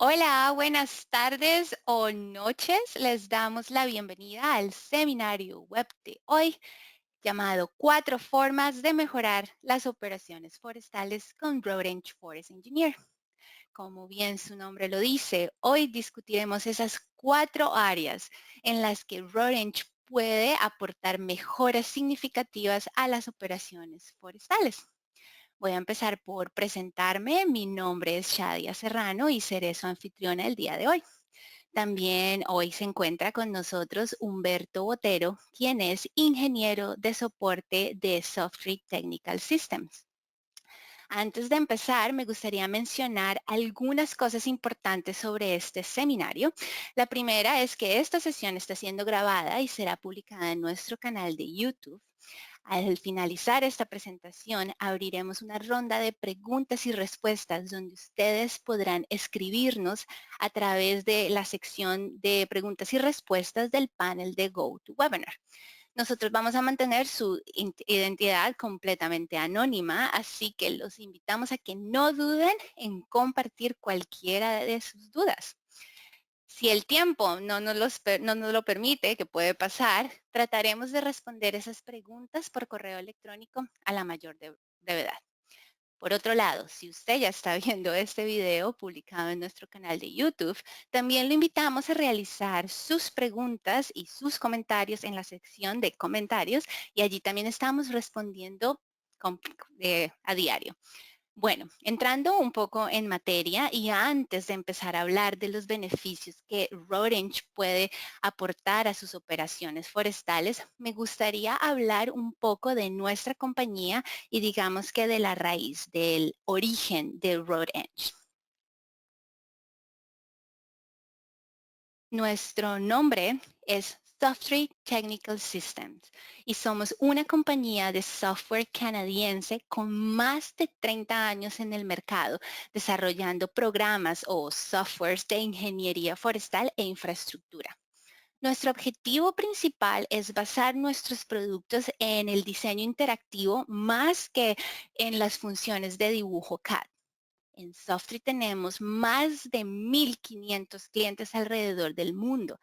Hola, buenas tardes o noches. Les damos la bienvenida al seminario web de hoy llamado Cuatro formas de mejorar las operaciones forestales con Rodench Forest Engineer. Como bien su nombre lo dice, hoy discutiremos esas cuatro áreas en las que Rodench puede aportar mejoras significativas a las operaciones forestales. Voy a empezar por presentarme. Mi nombre es Shadia Serrano y seré su anfitriona el día de hoy. También hoy se encuentra con nosotros Humberto Botero, quien es ingeniero de soporte de Software Technical Systems. Antes de empezar, me gustaría mencionar algunas cosas importantes sobre este seminario. La primera es que esta sesión está siendo grabada y será publicada en nuestro canal de YouTube. Al finalizar esta presentación, abriremos una ronda de preguntas y respuestas donde ustedes podrán escribirnos a través de la sección de preguntas y respuestas del panel de GoToWebinar. Nosotros vamos a mantener su identidad completamente anónima, así que los invitamos a que no duden en compartir cualquiera de sus dudas. Si el tiempo no nos lo permite, que puede pasar, trataremos de responder esas preguntas por correo electrónico a la mayor brevedad. Por otro lado, si usted ya está viendo este video publicado en nuestro canal de YouTube, también lo invitamos a realizar sus preguntas y sus comentarios en la sección de comentarios y allí también estamos respondiendo a diario. Bueno, entrando un poco en materia y antes de empezar a hablar de los beneficios que Rodench puede aportar a sus operaciones forestales, me gustaría hablar un poco de nuestra compañía y digamos que de la raíz, del origen de Rodench. Nuestro nombre es Software Technical Systems y somos una compañía de software canadiense con más de 30 años en el mercado, desarrollando programas o softwares de ingeniería forestal e infraestructura. Nuestro objetivo principal es basar nuestros productos en el diseño interactivo más que en las funciones de dibujo CAD. En Softry tenemos más de 1,500 clientes alrededor del mundo.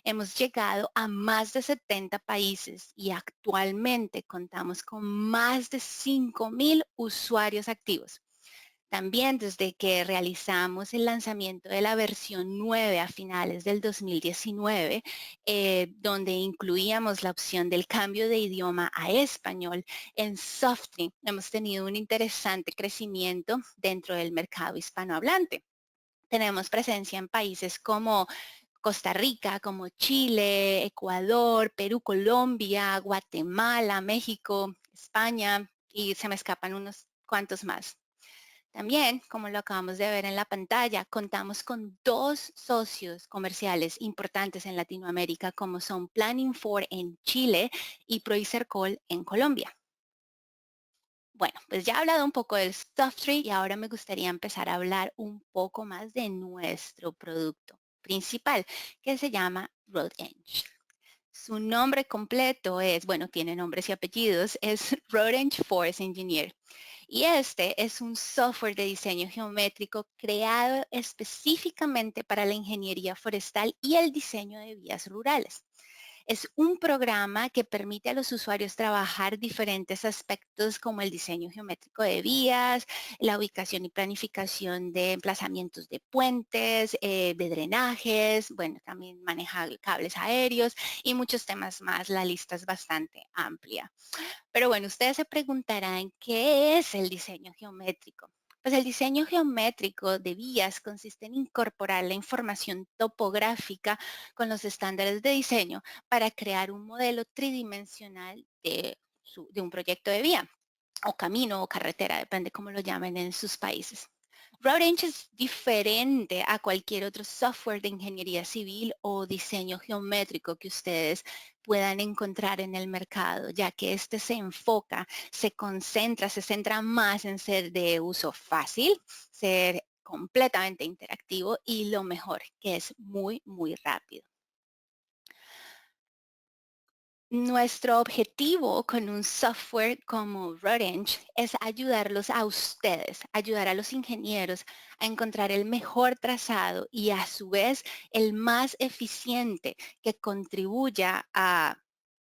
Hemos llegado a más de 70 países y actualmente contamos con más de 5,000 usuarios activos. También desde que realizamos el lanzamiento de la versión 9 a finales del 2019, donde incluíamos la opción del cambio de idioma a español, en Softly hemos tenido un interesante crecimiento dentro del mercado hispanohablante. Tenemos presencia en países como Costa Rica, como Chile, Ecuador, Perú, Colombia, Guatemala, México, España y se me escapan unos cuantos más. También, como lo acabamos de ver en la pantalla, contamos con dos socios comerciales importantes en Latinoamérica, como son Planning for en Chile y Proicercol en Colombia. Bueno, pues ya he hablado un poco del Softtree y ahora me gustaría empezar a hablar un poco más de nuestro producto principal, que se llama RoadEdge. Su nombre completo es, bueno, tiene nombres y apellidos, es Rodench Forest Engineer. Y este es un software de diseño geométrico creado específicamente para la ingeniería forestal y el diseño de vías rurales. Es un programa que permite a los usuarios trabajar diferentes aspectos como el diseño geométrico de vías, la ubicación y planificación de emplazamientos de puentes, de drenajes, bueno, también maneja cables aéreos y muchos temas más. La lista es bastante amplia. Pero bueno, ustedes se preguntarán, ¿qué es el diseño geométrico? Pues el diseño geométrico de vías consiste en incorporar la información topográfica con los estándares de diseño para crear un modelo tridimensional de un proyecto de vía o camino o carretera, depende cómo lo llamen en sus países. RoadEdge es diferente a cualquier otro software de ingeniería civil o diseño geométrico que ustedes puedan encontrar en el mercado, ya que este se enfoca, se centra más en ser de uso fácil, ser completamente interactivo y lo mejor, que es muy, muy rápido. Nuestro objetivo con un software como Rodench es ayudarlos a ustedes, ayudar a los ingenieros a encontrar el mejor trazado y a su vez el más eficiente que contribuya a,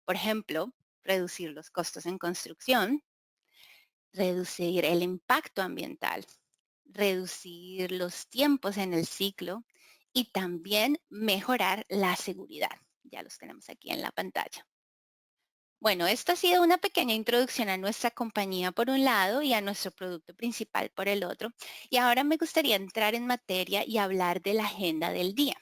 por ejemplo, reducir los costos en construcción, reducir el impacto ambiental, reducir los tiempos en el ciclo y también mejorar la seguridad. Ya los tenemos aquí en la pantalla. Bueno, esta ha sido una pequeña introducción a nuestra compañía por un lado y a nuestro producto principal por el otro. Y ahora me gustaría entrar en materia y hablar de la agenda del día.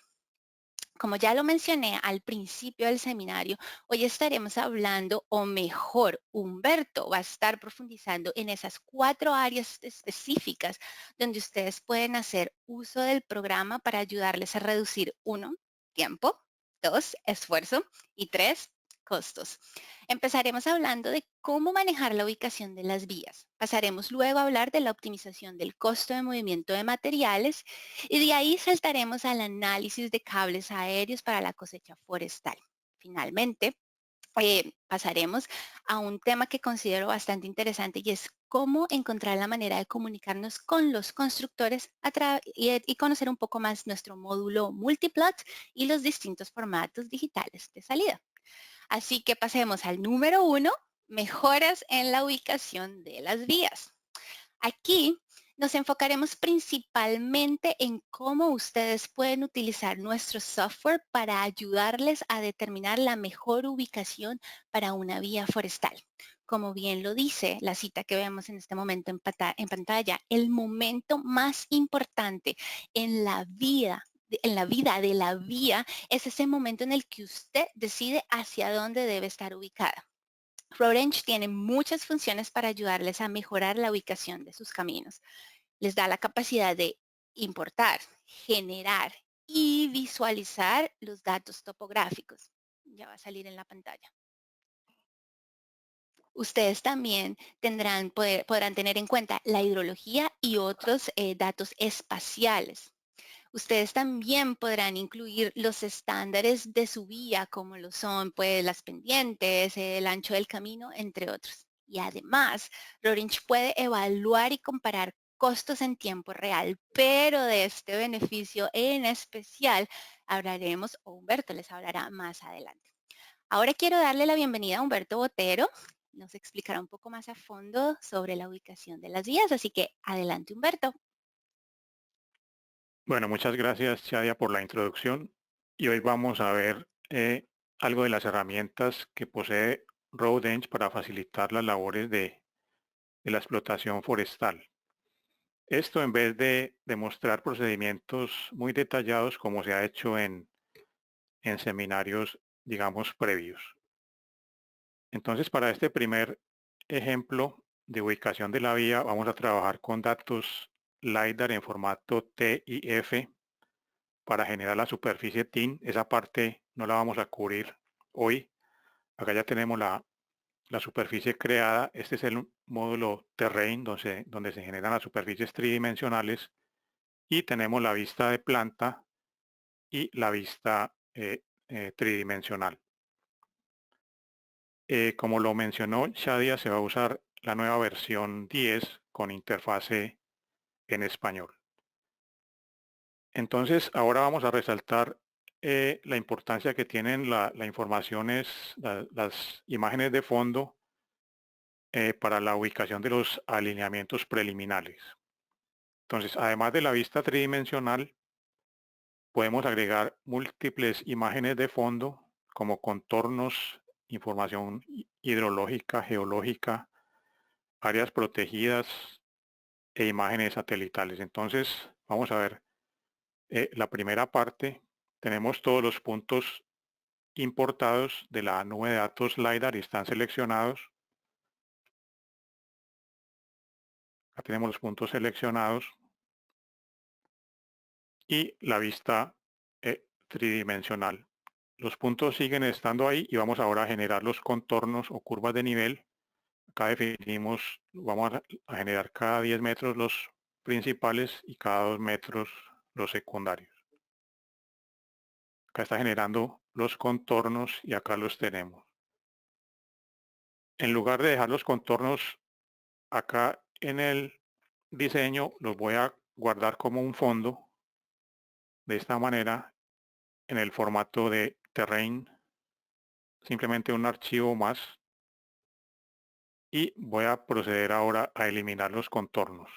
Como ya lo mencioné al principio del seminario, hoy estaremos hablando, o mejor, Humberto va a estar profundizando en esas 4 áreas específicas donde ustedes pueden hacer uso del programa para ayudarles a reducir, uno, tiempo, dos, esfuerzo y tres, costos. Empezaremos hablando de cómo manejar la ubicación de las vías. Pasaremos luego a hablar de la optimización del costo de movimiento de materiales y de ahí saltaremos al análisis de cables aéreos para la cosecha forestal. Finalmente, pasaremos a un tema que considero bastante interesante y es cómo encontrar la manera de comunicarnos con los constructores y conocer un poco más nuestro módulo multiplot y los distintos formatos digitales de salida. Así que pasemos al número uno, mejoras en la ubicación de las vías. Aquí nos enfocaremos principalmente en cómo ustedes pueden utilizar nuestro software para ayudarles a determinar la mejor ubicación para una vía forestal. Como bien lo dice la cita que vemos en este momento en pantalla, el momento más importante en la vida de la vía es ese momento en el que usted decide hacia dónde debe estar ubicada. Rorange tiene muchas funciones para ayudarles a mejorar la ubicación de sus caminos. Les da la capacidad de importar, generar y visualizar los datos topográficos. Ya va a salir en la pantalla. Ustedes también podrán tener en cuenta la hidrología y otros datos espaciales. Ustedes también podrán incluir los estándares de su vía, como lo son pues las pendientes, el ancho del camino, entre otros. Y además, Rorinch puede evaluar y comparar costos en tiempo real, pero de este beneficio en especial hablaremos, o Humberto les hablará más adelante. Ahora quiero darle la bienvenida a Humberto Botero. Nos explicará un poco más a fondo sobre la ubicación de las vías, así que adelante Humberto. Bueno, muchas gracias, Shadia, por la introducción. Y hoy vamos a ver algo de las herramientas que posee Rodench para facilitar las labores de la explotación forestal. Esto en vez de demostrar procedimientos muy detallados como se ha hecho en seminarios, digamos, previos. Entonces, para este primer ejemplo de ubicación de la vía, vamos a trabajar con datos LiDAR en formato TIF para generar la superficie TIN. Esa parte no la vamos a cubrir hoy. Acá ya tenemos la superficie creada. Este es el módulo Terrain donde se generan las superficies tridimensionales y tenemos la vista de planta y la vista tridimensional. Como lo mencionó Shadia, se va a usar la nueva versión 10 con interfase en español. Entonces, ahora vamos a resaltar la importancia que tienen la información, las imágenes de fondo para la ubicación de los alineamientos preliminares. Entonces, además de la vista tridimensional, podemos agregar múltiples imágenes de fondo como contornos, información hidrológica, geológica, áreas protegidas e imágenes satelitales. Entonces, vamos a ver la primera parte. Tenemos todos los puntos importados de la nube de datos LiDAR y están seleccionados. Acá tenemos los puntos seleccionados y la vista tridimensional. Los puntos siguen estando ahí y vamos ahora a generar los contornos o curvas de nivel. Acá definimos, vamos a generar cada 10 metros los principales y cada 2 metros los secundarios. Acá está generando los contornos y acá los tenemos. en lugar de dejar los contornos acá en el diseño, los voy a guardar como un fondo de esta manera en el formato de terrain, simplemente un archivo más, y voy a proceder ahora a eliminar los contornos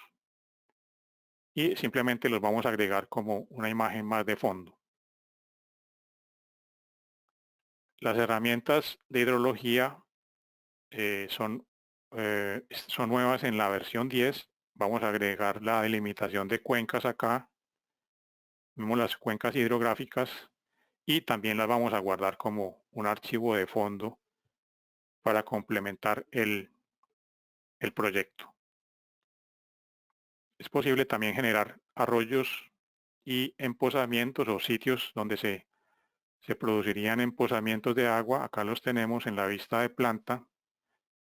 y simplemente los vamos a agregar como una imagen más de fondo. Las herramientas de hidrología son nuevas en la versión 10. Vamos a agregar la delimitación de cuencas acá. Vemos las cuencas hidrográficas y también las vamos a guardar como un archivo de fondo para complementar el proyecto. Es posible también generar arroyos y empozamientos o sitios donde se producirían empozamientos de agua. Acá los tenemos en la vista de planta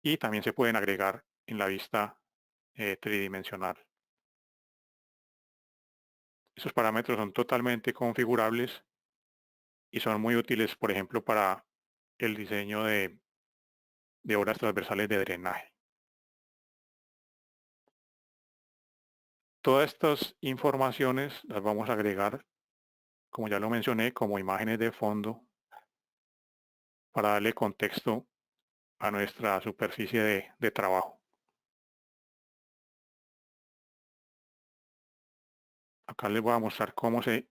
y también se pueden agregar en la vista tridimensional. Esos parámetros son totalmente configurables y son muy útiles, por ejemplo, para el diseño de obras transversales de drenaje. Todas estas informaciones las vamos a agregar, como ya lo mencioné, como imágenes de fondo para darle contexto a nuestra superficie de trabajo. Acá les voy a mostrar cómo se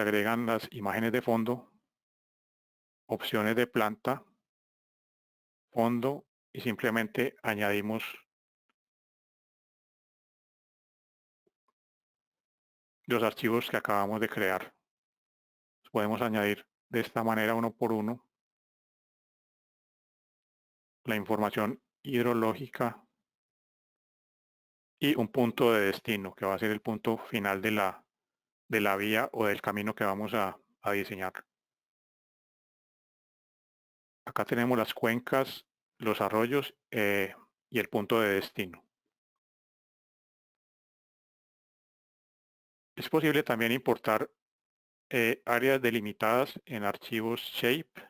agregan las imágenes de fondo, opciones de planta, fondo y simplemente añadimos los archivos que acabamos de crear. Los podemos añadir de esta manera uno por uno. La información hidrológica y un punto de destino que va a ser el punto final de la vía o del camino que vamos a diseñar. Acá tenemos las cuencas, los arroyos y el punto de destino. Es posible también importar áreas delimitadas en archivos Shape.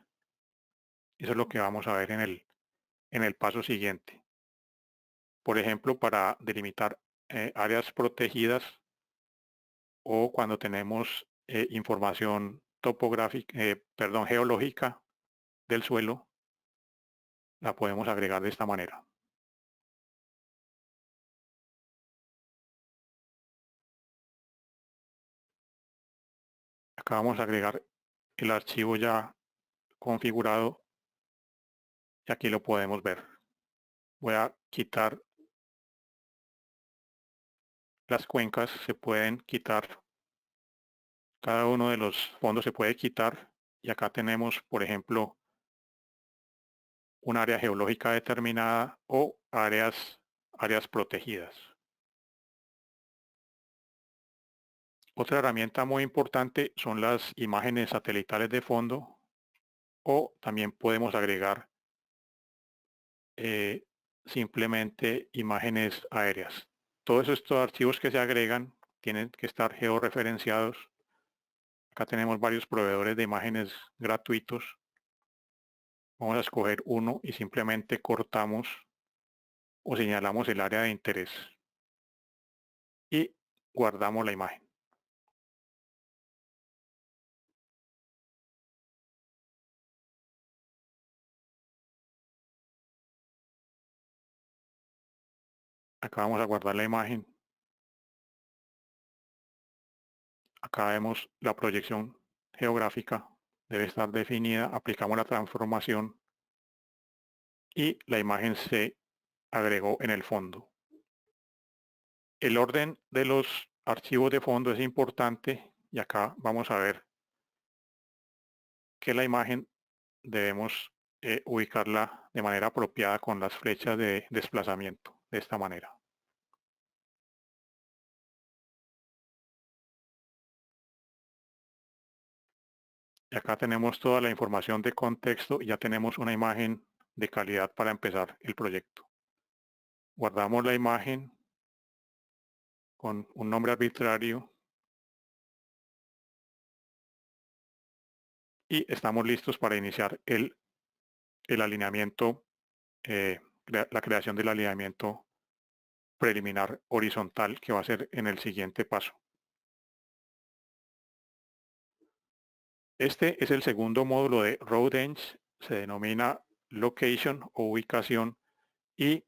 Eso es lo que vamos a ver en el paso siguiente. Por ejemplo, para delimitar áreas protegidas o cuando tenemos información topográfica, geológica del suelo, la podemos agregar de esta manera. Acá vamos a agregar el archivo ya configurado y aquí lo podemos ver. Voy a quitar las cuencas, se pueden quitar, cada uno de los fondos se puede quitar y acá tenemos, por ejemplo, un área geológica determinada o áreas protegidas. Otra herramienta muy importante son las imágenes satelitales de fondo o también podemos agregar simplemente imágenes aéreas. Todos estos archivos que se agregan tienen que estar georreferenciados. Acá tenemos varios proveedores de imágenes gratuitos. Vamos a escoger uno y simplemente cortamos o señalamos el área de interés y guardamos la imagen. Acá vamos a guardar la imagen. Acá vemos la proyección geográfica. Debe estar definida. Aplicamos la transformación y la imagen se agregó en el fondo. El orden de los archivos de fondo es importante y acá vamos a ver que la imagen debemos ubicarla de manera apropiada con las flechas de desplazamiento, de esta manera. Y acá tenemos toda la información de contexto y ya tenemos una imagen de calidad para empezar el proyecto. Guardamos la imagen con un nombre arbitrario y estamos listos para iniciar el alineamiento la creación del alineamiento preliminar horizontal, que va a ser en el siguiente paso. Este es el segundo módulo de RoadEng, se denomina Location o ubicación, y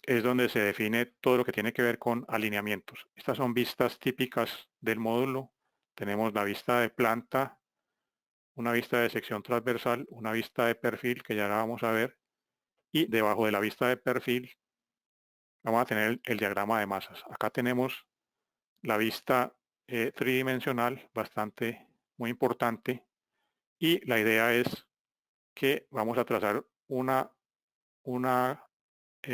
es donde se define todo lo que tiene que ver con alineamientos. Estas son vistas típicas del módulo. Tenemos la vista de planta, una vista de sección transversal, una vista de perfil, que ya la vamos a ver, y debajo de la vista de perfil vamos a tener el diagrama de masas. Acá tenemos la vista tridimensional, bastante muy importante, y la idea es que vamos a trazar una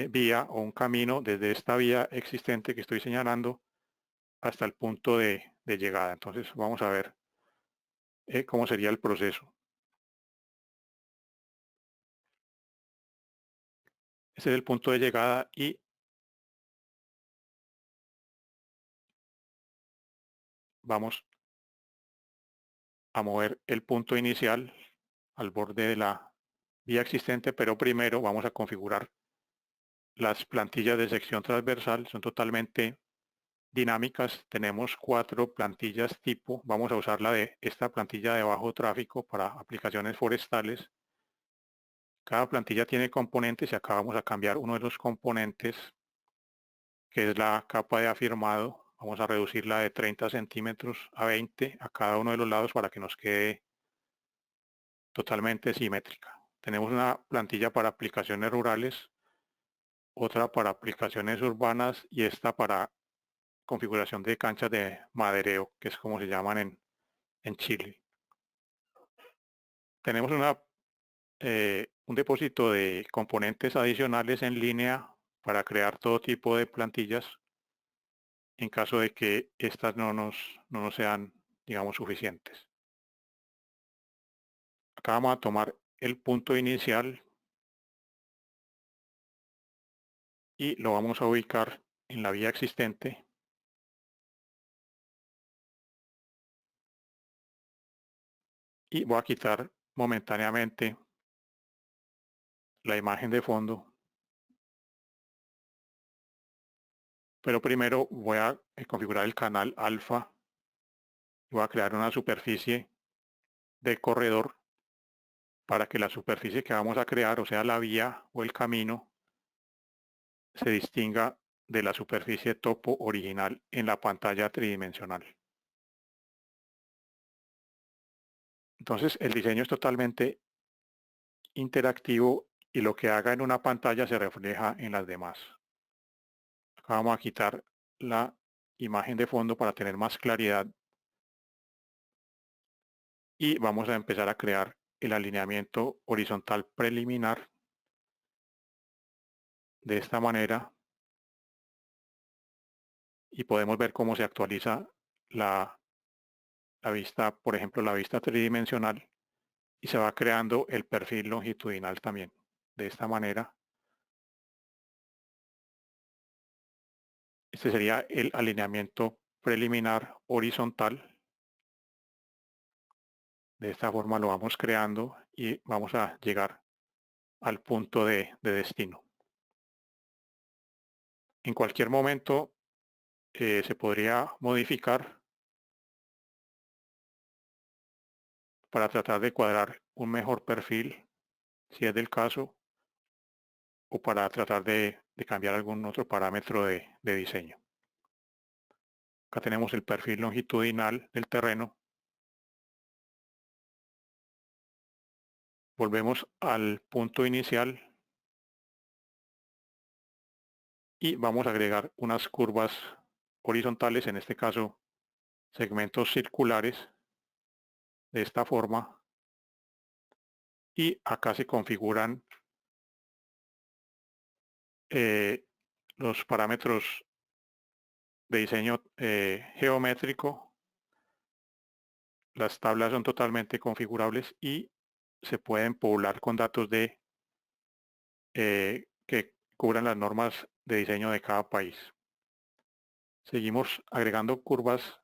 vía o un camino desde esta vía existente que estoy señalando hasta el punto de llegada. Entonces vamos a ver cómo sería el proceso. Ese es el punto de llegada y vamos a mover el punto inicial al borde de la vía existente, pero primero vamos a configurar las plantillas de sección transversal. Son totalmente dinámicas. Tenemos 4 plantillas tipo. Vamos a usar la de esta plantilla de bajo tráfico para aplicaciones forestales. Cada plantilla tiene componentes y acá vamos a cambiar uno de los componentes, que es la capa de afirmado. Vamos a reducirla de 30 centímetros a 20 a cada uno de los lados para que nos quede totalmente simétrica. Tenemos una plantilla para aplicaciones rurales, otra para aplicaciones urbanas y esta para configuración de canchas de madereo, que es como se llaman en Chile. Tenemos un depósito de componentes adicionales en línea para crear todo tipo de plantillas en caso de que estas no nos sean, digamos, suficientes. Acá vamos a tomar el punto inicial y lo vamos a ubicar en la vía existente. Y voy a quitar momentáneamente la imagen de fondo. Pero primero voy a configurar el canal alfa. Voy a crear una superficie de corredor para que la superficie que vamos a crear, o sea, la vía o el camino, se distinga de la superficie topo original en la pantalla tridimensional. Entonces, el diseño es totalmente interactivo y lo que haga en una pantalla se refleja en las demás. Acá vamos a quitar la imagen de fondo para tener más claridad y vamos a empezar a crear el alineamiento horizontal preliminar de esta manera, y podemos ver cómo se actualiza la vista, por ejemplo, la vista tridimensional, y se va creando el perfil longitudinal también. De esta manera, este sería el alineamiento preliminar horizontal. De esta forma lo vamos creando y vamos a llegar al punto de destino. En cualquier momento se podría modificar para tratar de cuadrar un mejor perfil, si es del caso, o para tratar de cambiar algún otro parámetro de diseño. Acá tenemos el perfil longitudinal del terreno. Volvemos al punto inicial y vamos a agregar unas curvas horizontales, en este caso segmentos circulares, de esta forma, y acá se configuran los parámetros de diseño geométrico. Las tablas son totalmente configurables y se pueden poblar con datos que cubran las normas de diseño de cada país. Seguimos agregando curvas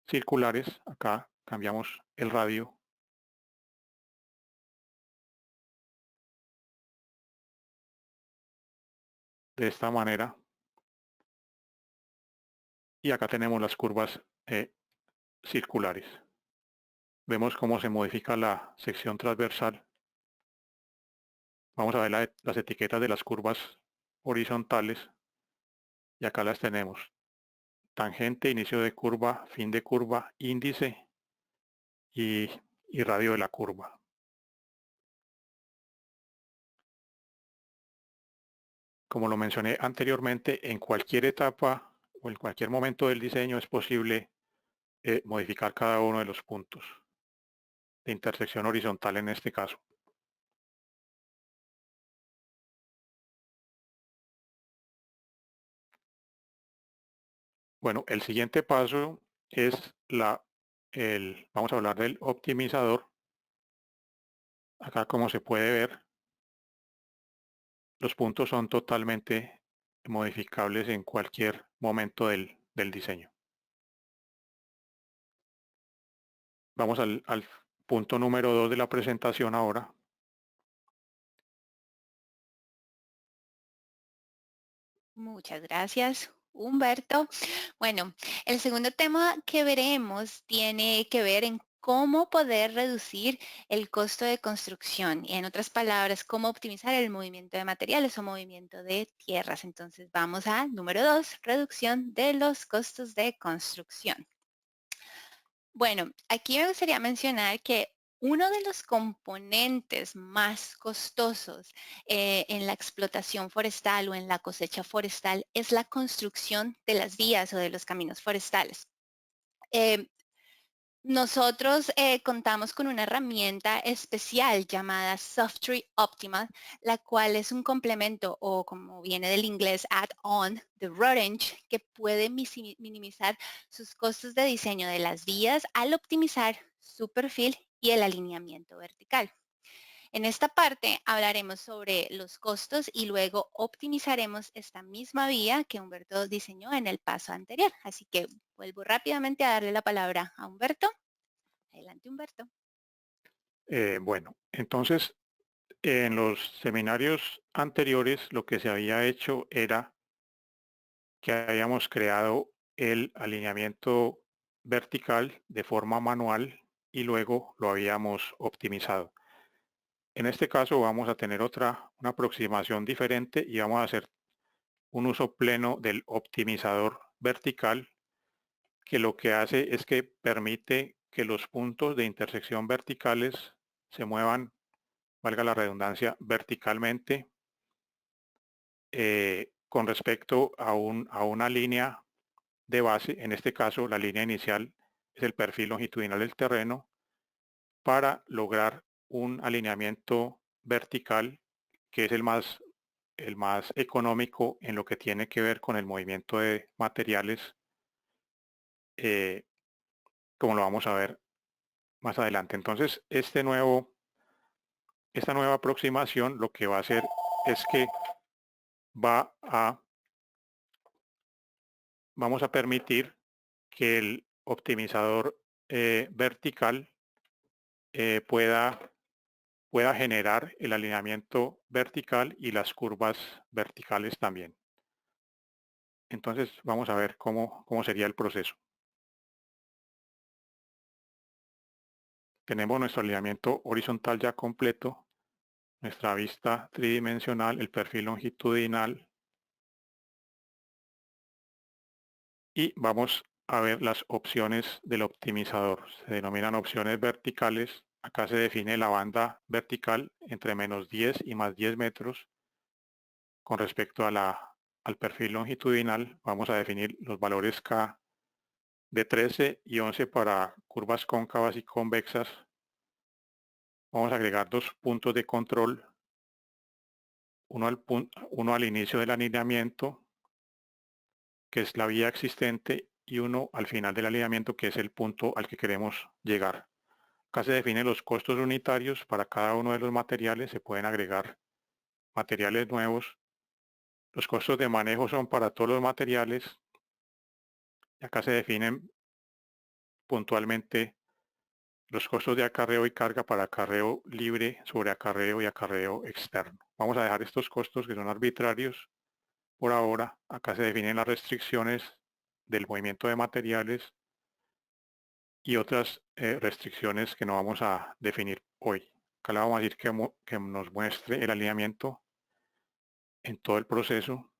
circulares. Acá cambiamos el radio de esta manera. Y acá tenemos las curvas circulares. Vemos cómo se modifica la sección transversal. Vamos a ver las etiquetas de las curvas horizontales. Y acá las tenemos. Tangente, inicio de curva, fin de curva, índice y, y radio de la curva. Como lo mencioné anteriormente, en cualquier etapa o en cualquier momento del diseño es posible modificar cada uno de los puntos de intersección horizontal en este caso. Bueno, el siguiente paso es vamos a hablar del optimizador. Acá, como se puede ver, los puntos son totalmente modificables en cualquier momento del diseño. Vamos al punto número 2 de la presentación ahora. Muchas gracias, Humberto. Bueno, el segundo tema que veremos tiene que ver en cómo poder reducir el costo de construcción y, en otras palabras, cómo optimizar el movimiento de materiales o movimiento de tierras. Entonces, vamos a número 2, reducción de los costos de construcción. Bueno, aquí me gustaría mencionar que uno de los componentes más costosos en la explotación forestal o en la cosecha forestal es la construcción de las vías o de los caminos forestales. Eh, Nosotros contamos con una herramienta especial llamada Softree Optimal, la cual es un complemento o, como viene del inglés, add-on de Rodenge, que puede minimizar sus costos de diseño de las vías al optimizar su perfil y el alineamiento vertical. En esta parte hablaremos sobre los costos y luego optimizaremos esta misma vía que Humberto diseñó en el paso anterior. Así que vuelvo rápidamente a darle la palabra a Humberto. Adelante, Humberto. Bueno, entonces en los seminarios anteriores lo que se había hecho era que habíamos creado el alineamiento vertical de forma manual y luego lo habíamos optimizado. En este caso vamos a tener una aproximación diferente y vamos a hacer un uso pleno del optimizador vertical, que lo que hace es que permite que los puntos de intersección verticales se muevan, valga la redundancia, verticalmente con respecto a una línea de base. En este caso, la línea inicial es el perfil longitudinal del terreno para lograr un alineamiento vertical que es el más económico en lo que tiene que ver con el movimiento de materiales, eh, como lo vamos a ver más adelante. Entonces, esta nueva aproximación lo que va a hacer es que va a, vamos a permitir que el optimizador vertical pueda generar el alineamiento vertical y las curvas verticales también. Entonces vamos a ver cómo sería el proceso. Tenemos nuestro alineamiento horizontal ya completo, nuestra vista tridimensional, el perfil longitudinal, y vamos a ver las opciones del optimizador. Se denominan opciones verticales. Acá se define la banda vertical entre -10 y +10 metros. Con respecto al perfil longitudinal, vamos a definir los valores K de 13 y 11 para curvas cóncavas y convexas. Vamos a agregar dos puntos de control, uno al inicio del alineamiento, que es la vía existente, y uno al final del alineamiento, que es el punto al que queremos llegar. Acá se definen los costos unitarios para cada uno de los materiales. Se pueden agregar materiales nuevos. Los costos de manejo son para todos los materiales. Y acá se definen puntualmente los costos de acarreo y carga para acarreo libre sobre acarreo y acarreo externo. Vamos a dejar estos costos que son arbitrarios por ahora. Acá se definen las restricciones del movimiento de materiales y otras restricciones que no vamos a definir hoy. Acá le vamos a decir que nos muestre el alineamiento en todo el proceso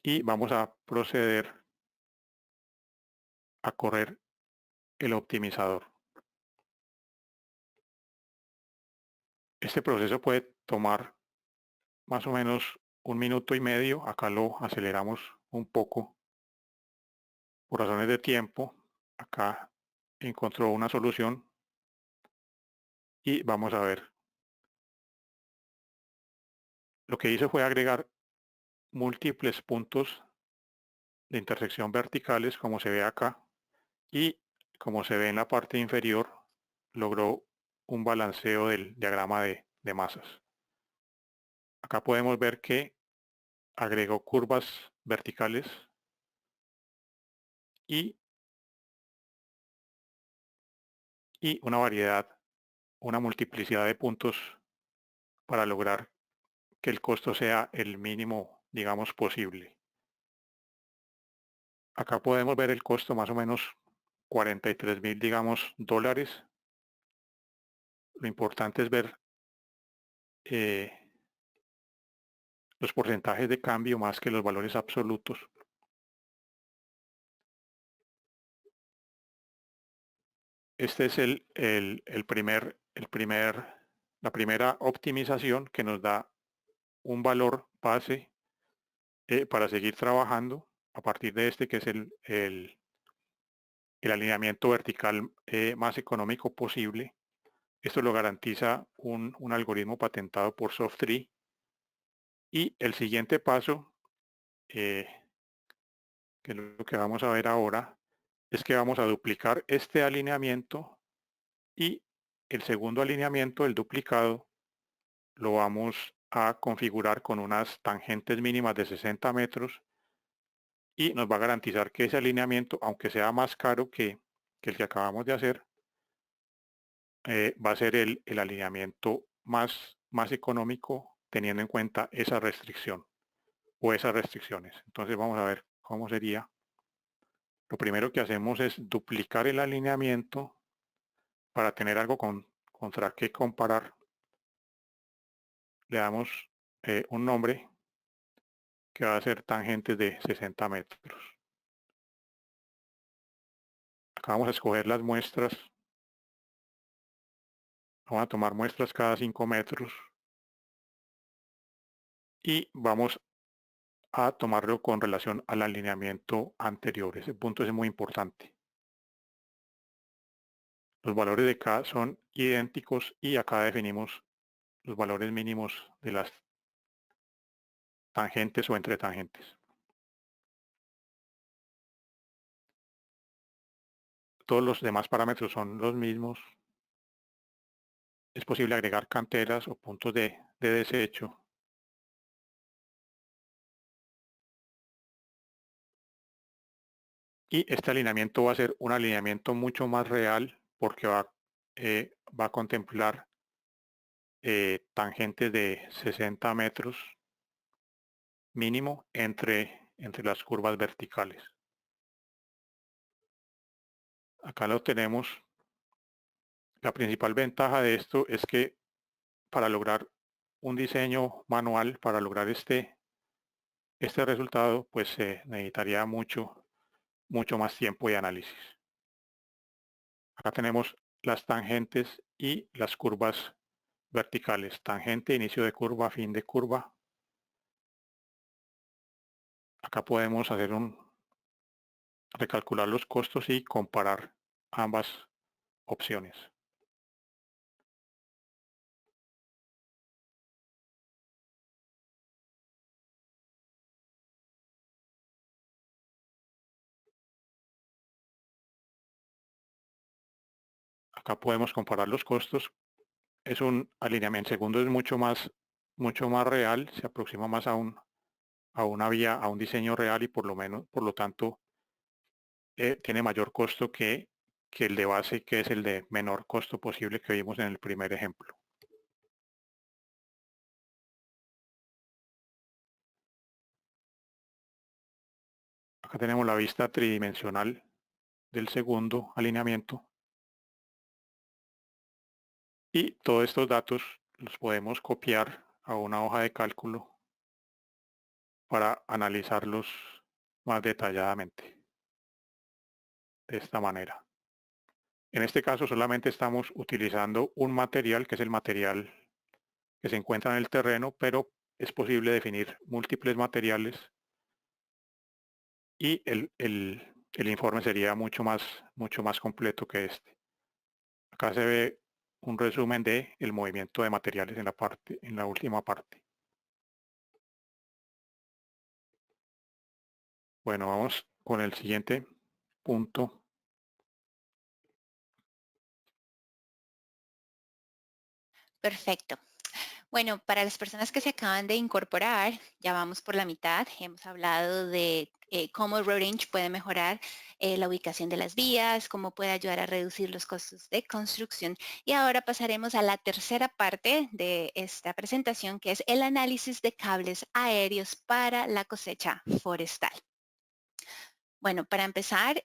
y vamos a proceder a correr el optimizador. Este proceso puede tomar más o menos 1 minuto y medio. Acá lo aceleramos un poco por razones de tiempo. Acá encontró una solución y vamos a ver. Lo que hizo fue agregar múltiples puntos de intersección verticales, como se ve acá, y como se ve en la parte inferior, logró un balanceo del diagrama de masas. Acá podemos ver que agregó curvas verticales y una variedad, una multiplicidad de puntos para lograr que el costo sea el mínimo, digamos, posible. Acá podemos ver el costo más o menos 43.000, digamos, dólares. Lo importante es ver eh, los porcentajes de cambio más que los valores absolutos. Este es la primera optimización que nos da un valor base para seguir trabajando a partir de este, que es el alineamiento vertical más económico posible. Esto lo garantiza un algoritmo patentado por Soft3. Y el siguiente paso, que es lo que vamos a ver ahora, es que vamos a duplicar este alineamiento y el segundo alineamiento, el duplicado, lo vamos a configurar con unas tangentes mínimas de 60 metros y nos va a garantizar que ese alineamiento, aunque sea más caro que el que acabamos de hacer, va a ser el alineamiento más económico teniendo en cuenta esa restricción o esas restricciones. Entonces vamos a ver cómo sería. Lo primero que hacemos es duplicar el alineamiento para tener algo contra qué comparar. Le damos un nombre que va a ser tangentes de 60 metros. Acá vamos a escoger las muestras. Vamos a tomar muestras cada 5 metros y vamos a tomarlo con relación al alineamiento anterior. Ese punto es muy importante. Los valores de K son idénticos y acá definimos los valores mínimos de las tangentes o entre tangentes. Todos los demás parámetros son los mismos. Es posible agregar canteras o puntos de desecho. Y este alineamiento va a ser un alineamiento mucho más real porque va a contemplar tangentes de 60 metros mínimo entre las curvas verticales. Acá lo tenemos. La principal ventaja de esto es que para lograr un diseño manual, para lograr este resultado, pues se necesitaría mucho más tiempo y análisis. Acá tenemos las tangentes y las curvas verticales. Tangente, inicio de curva, fin de curva. Acá podemos recalcular los costos y comparar ambas opciones. Acá podemos comparar los costos. Es un alineamiento. Segundo es mucho más real, se aproxima más a una vía, a un diseño real y por lo tanto, tiene mayor costo que el de base, que es el de menor costo posible que vimos en el primer ejemplo. Acá tenemos la vista tridimensional del segundo alineamiento y todos estos datos los podemos copiar a una hoja de cálculo para analizarlos más detalladamente de esta manera. En este caso solamente estamos utilizando un material que es el material que se encuentra en el terreno, pero es posible definir múltiples materiales y el informe sería mucho más completo que este. Acá se ve un resumen de el movimiento de materiales en la última parte. Bueno, vamos con el siguiente punto. Perfecto. Bueno, para las personas que se acaban de incorporar, ya vamos por la mitad. Hemos hablado de cómo RoadRange puede mejorar la ubicación de las vías, cómo puede ayudar a reducir los costos de construcción. Y ahora pasaremos a la tercera parte de esta presentación, que es el análisis de cables aéreos para la cosecha forestal. Bueno, para empezar,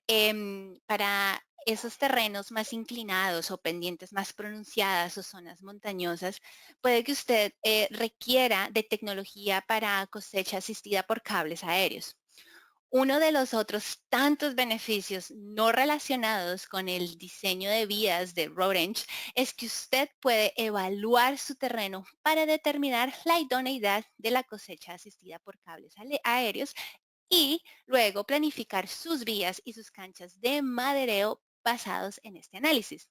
para esos terrenos más inclinados o pendientes más pronunciadas o zonas montañosas, puede que usted requiera de tecnología para cosecha asistida por cables aéreos. Uno de los otros tantos beneficios no relacionados con el diseño de vías de RoadRange es que usted puede evaluar su terreno para determinar la idoneidad de la cosecha asistida por cables aéreos y luego planificar sus vías y sus canchas de madereo basados en este análisis.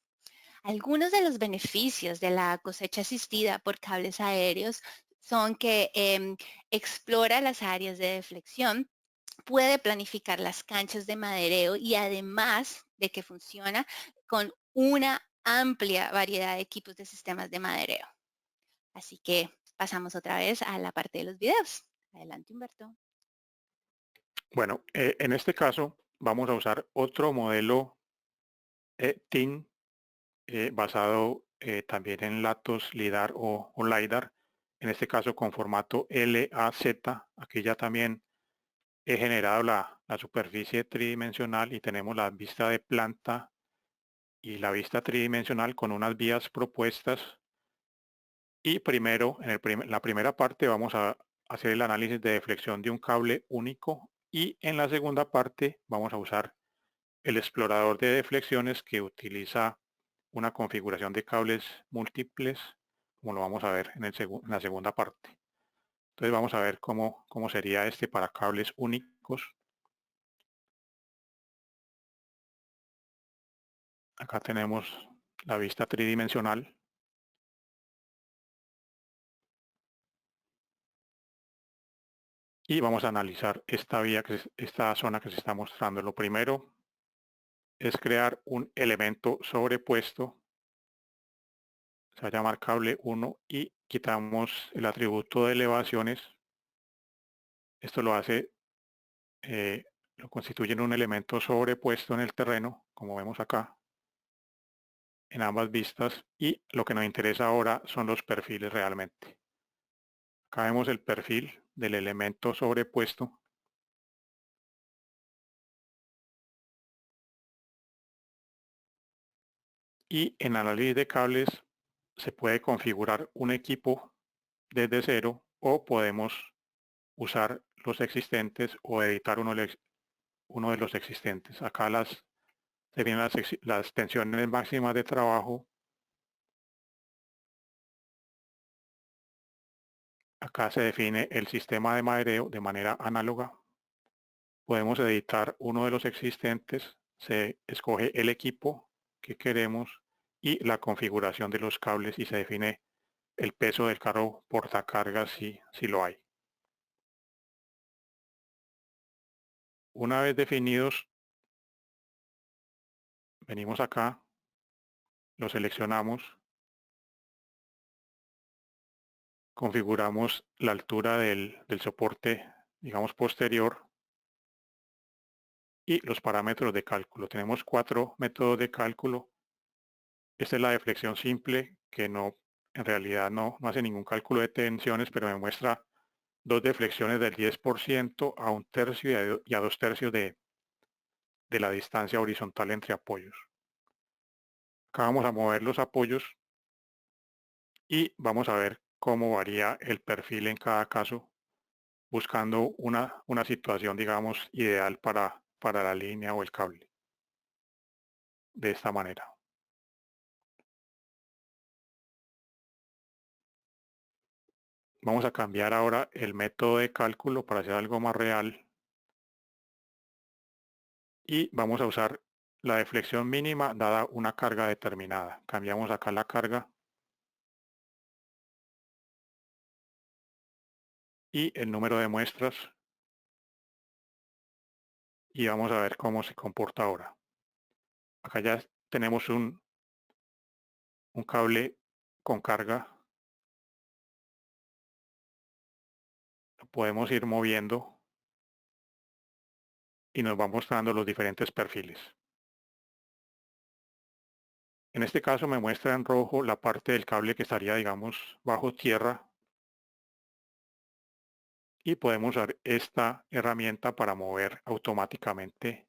Algunos de los beneficios de la cosecha asistida por cables aéreos son que explora las áreas de deflexión, puede planificar las canchas de madereo y además de que funciona con una amplia variedad de equipos de sistemas de madereo. Así que pasamos otra vez a la parte de los videos. Adelante, Humberto. Bueno, en este caso vamos a usar otro modelo TIN basado también en LATOS, LIDAR o LiDAR, en este caso con formato LAZ. Aquí ya también he generado la superficie tridimensional y tenemos la vista de planta y la vista tridimensional con unas vías propuestas. Y primero, la primera parte vamos a hacer el análisis de deflexión de un cable único y en la segunda parte vamos a usar el explorador de deflexiones que utiliza una configuración de cables múltiples, como lo vamos a ver en la segunda parte. Entonces vamos a ver cómo sería este para cables únicos. Acá tenemos la vista tridimensional y vamos a analizar esta zona que se está mostrando. Lo primero es crear un elemento sobrepuesto. Se va a llamar cable 1 y quitamos el atributo de elevaciones. Esto lo constituye en un elemento sobrepuesto en el terreno, como vemos acá, en ambas vistas. Y lo que nos interesa ahora son los perfiles realmente. Acá vemos el perfil del elemento sobrepuesto. Y en análisis de cables se puede configurar un equipo desde cero o podemos usar los existentes o editar uno de los existentes. Acá se vienen las tensiones máximas de trabajo. Acá se define el sistema de madereo de manera análoga. Podemos editar uno de los existentes, se escoge el equipo que queremos y la configuración de los cables y se define el peso del carro portacargas si lo hay. Una vez definidos, venimos acá, lo seleccionamos, configuramos la altura del soporte, digamos, posterior y los parámetros de cálculo. Tenemos 4 métodos de cálculo. Esta es la deflexión simple, que en realidad no hace ningún cálculo de tensiones, pero me muestra dos deflexiones del 10% a 1/3 y a 2/3 de la distancia horizontal entre apoyos. Acá vamos a mover los apoyos y vamos a ver cómo varía el perfil en cada caso, buscando una situación, digamos, ideal para la línea o el cable. De esta manera. Vamos a cambiar ahora el método de cálculo para hacer algo más real. Y vamos a usar la deflexión mínima dada una carga determinada. Cambiamos acá la carga y el número de muestras y vamos a ver cómo se comporta ahora. Acá ya tenemos un cable con carga. Lo podemos ir moviendo y nos va mostrando los diferentes perfiles. En este caso me muestra en rojo la parte del cable que estaría, digamos, bajo tierra. Y podemos usar esta herramienta para mover automáticamente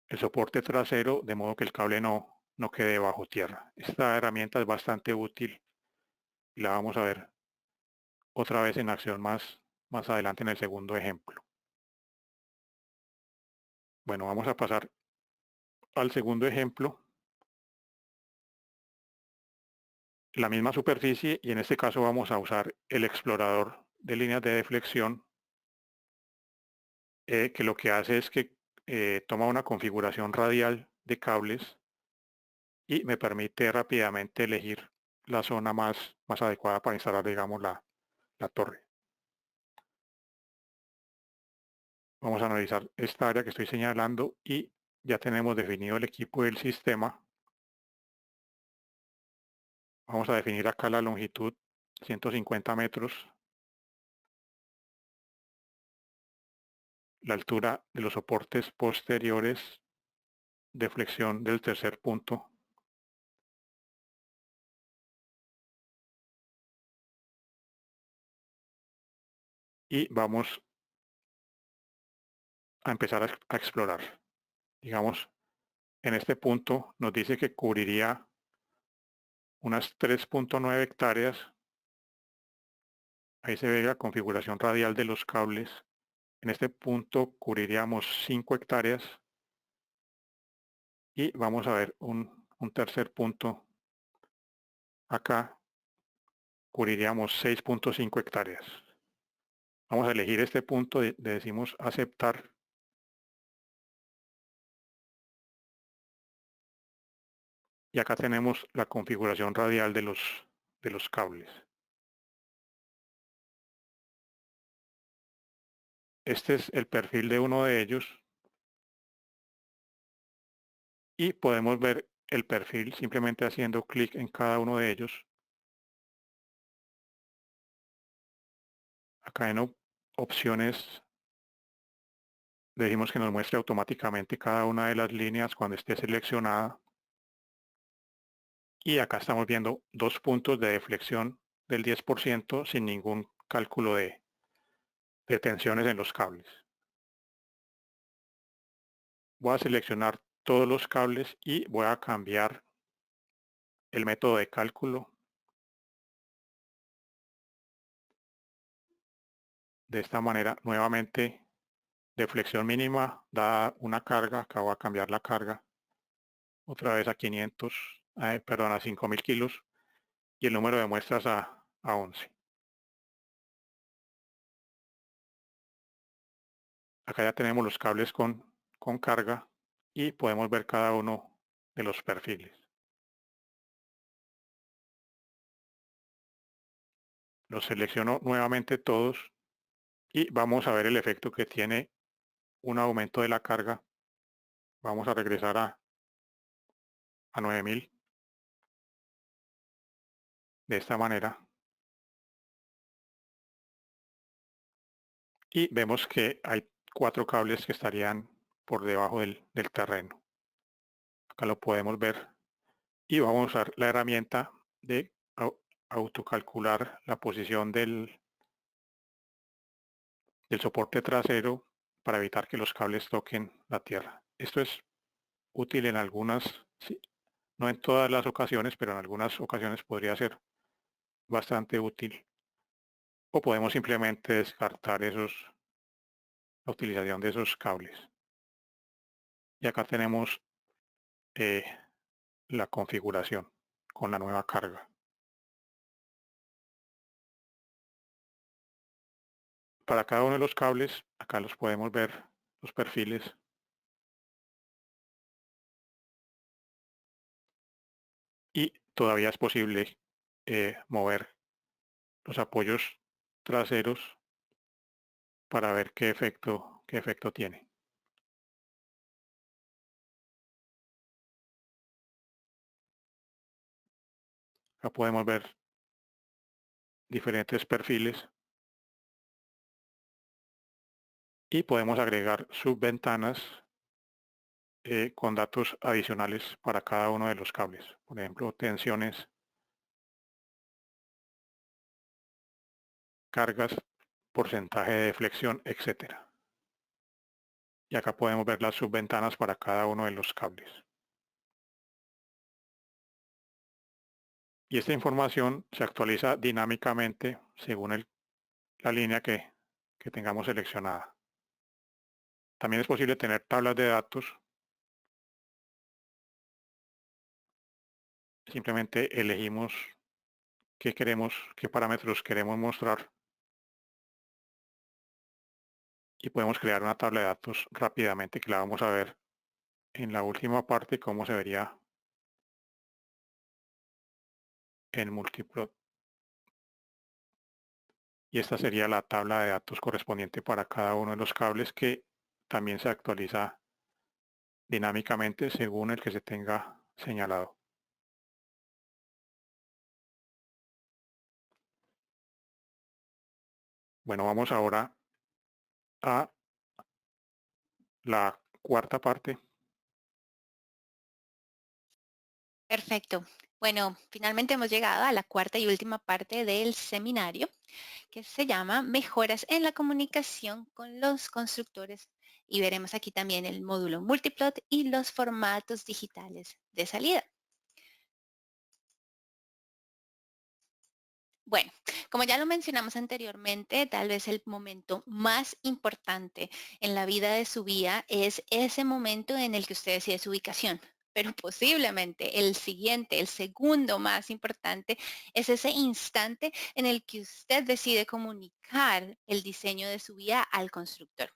el soporte trasero de modo que el cable no quede bajo tierra. Esta herramienta es bastante útil y la vamos a ver otra vez en acción más adelante en el segundo ejemplo. Bueno, vamos a pasar al segundo ejemplo. La misma superficie y en este caso vamos a usar el explorador de líneas de deflexión que lo que hace es que toma una configuración radial de cables y me permite rápidamente elegir la zona más adecuada para instalar, digamos, la torre. Vamos a analizar esta área que estoy señalando y ya tenemos definido el equipo del sistema. Vamos a definir acá la longitud 150 metros, la altura de los soportes posteriores de flexión del tercer punto, y vamos a empezar a explorar. Digamos, en este punto nos dice que cubriría unas 3.9 hectáreas. Ahí se ve la configuración radial de los cables. En este punto cubriríamos 5 hectáreas y vamos a ver un tercer punto. Acá cubriríamos 6.5 hectáreas. Vamos a elegir este punto, le decimos aceptar. Y acá tenemos la configuración radial de los cables. Este es el perfil de uno de ellos. Y podemos ver el perfil simplemente haciendo clic en cada uno de ellos. Acá en opciones le decimos que nos muestre automáticamente cada una de las líneas cuando esté seleccionada. Y acá estamos viendo dos puntos de deflexión del 10% sin ningún cálculo de tensiones en los cables. Voy a seleccionar todos los cables y voy a cambiar el método de cálculo. De esta manera, nuevamente, deflexión mínima da una carga. Acá voy a cambiar la carga otra vez a 500, perdón, a 5000 kilos y el número de muestras a 11. Acá ya tenemos los cables con carga y podemos ver cada uno de los perfiles. Los selecciono nuevamente todos y vamos a ver el efecto que tiene un aumento de la carga. Vamos a regresar a 9000 de esta manera y vemos que hay 4 cables que estarían por debajo del terreno. Acá lo podemos ver y vamos a usar la herramienta de autocalcular la posición del soporte trasero para evitar que los cables toquen la tierra. Esto es útil en algunas, sí, no en todas las ocasiones, pero en algunas ocasiones podría ser bastante útil. O podemos simplemente descartar la utilización de esos cables. Y acá tenemos eh, la configuración con la nueva carga. Para cada uno de los cables, acá los podemos ver, los perfiles. Y todavía es posible mover los apoyos traseros para ver qué efecto tiene. Acá podemos ver diferentes perfiles y podemos agregar subventanas con datos adicionales para cada uno de los cables. Por ejemplo, tensiones, cargas, porcentaje de flexión, etcétera. Y acá podemos ver las subventanas para cada uno de los cables. Y esta información se actualiza dinámicamente según la línea que tengamos seleccionada. También es posible tener tablas de datos. Simplemente elegimos qué parámetros queremos mostrar y podemos crear una tabla de datos rápidamente que la vamos a ver en la última parte cómo se vería en Multiplot. Y esta sería la tabla de datos correspondiente para cada uno de los cables que también se actualiza dinámicamente según el que se tenga señalado. Bueno, vamos ahora a la cuarta parte. Perfecto. Bueno, finalmente hemos llegado a la cuarta y última parte del seminario, que se llama Mejoras en la comunicación con los constructores. Y veremos aquí también el módulo Multiplot y los formatos digitales de salida. Bueno, como ya lo mencionamos anteriormente, tal vez el momento más importante en la vida de su vía es ese momento en el que usted decide su ubicación. Pero posiblemente el siguiente, el segundo más importante, es ese instante en el que usted decide comunicar el diseño de su vía al constructor.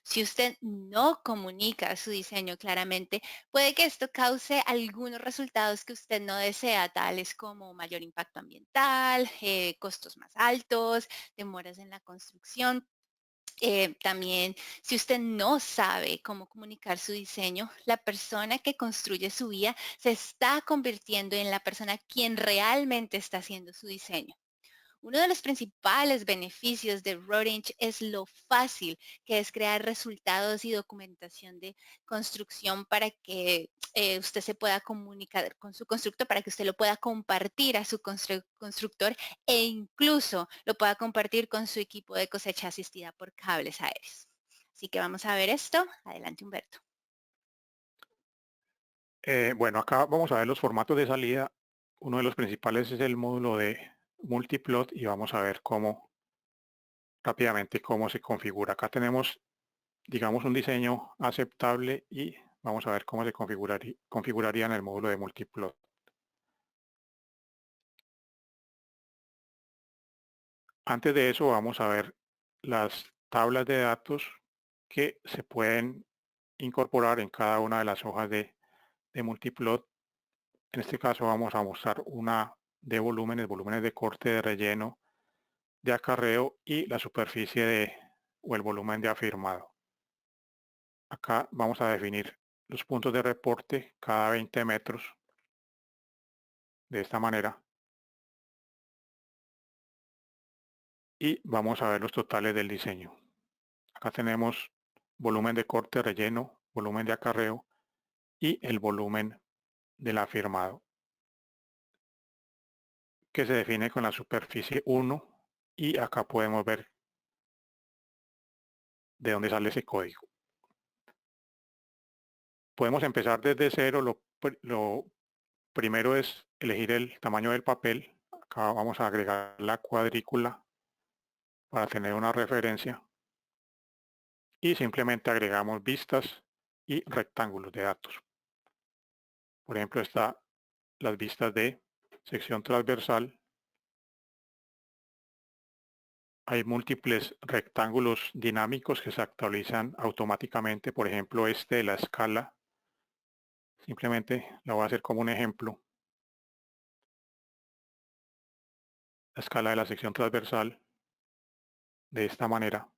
Si usted no comunica su diseño claramente, puede que esto cause algunos resultados que usted no desea, tales como mayor impacto ambiental, costos más altos, demoras en la construcción. También, si usted no sabe cómo comunicar su diseño, la persona que construye su vía se está convirtiendo en la persona quien realmente está haciendo su diseño. Uno de los principales beneficios de Roadinch es lo fácil que es crear resultados y documentación de construcción para que usted se pueda comunicar con su constructor, para que usted lo pueda compartir a su constructor e incluso lo pueda compartir con su equipo de cosecha asistida por cables aéreos. Así que vamos a ver esto. Adelante, Humberto. Bueno, acá vamos a ver los formatos de salida. Uno de los principales es el módulo de Multiplot y vamos a ver rápidamente cómo se configura. Acá tenemos, digamos, un diseño aceptable y vamos a ver cómo se configuraría en el módulo de Multiplot. Antes de eso vamos a ver las tablas de datos que se pueden incorporar en cada una de las hojas de Multiplot. En este caso vamos a mostrar una de volúmenes de corte, de relleno, de acarreo y la superficie o el volumen de afirmado. Acá vamos a definir los puntos de reporte cada 20 metros de esta manera y vamos a ver los totales del diseño. Acá tenemos volumen de corte, relleno, volumen de acarreo y el volumen del afirmado, que se define con la superficie 1 y acá podemos ver de dónde sale ese código. Podemos empezar desde cero. Lo primero es elegir el tamaño del papel. Acá vamos a agregar la cuadrícula para tener una referencia. Y simplemente agregamos vistas y rectángulos de datos. Por ejemplo, está las vistas de sección transversal. Hay múltiples rectángulos dinámicos que se actualizan automáticamente. Por ejemplo, este de la escala. Simplemente lo voy a hacer como un ejemplo. La escala de la sección transversal de esta manera.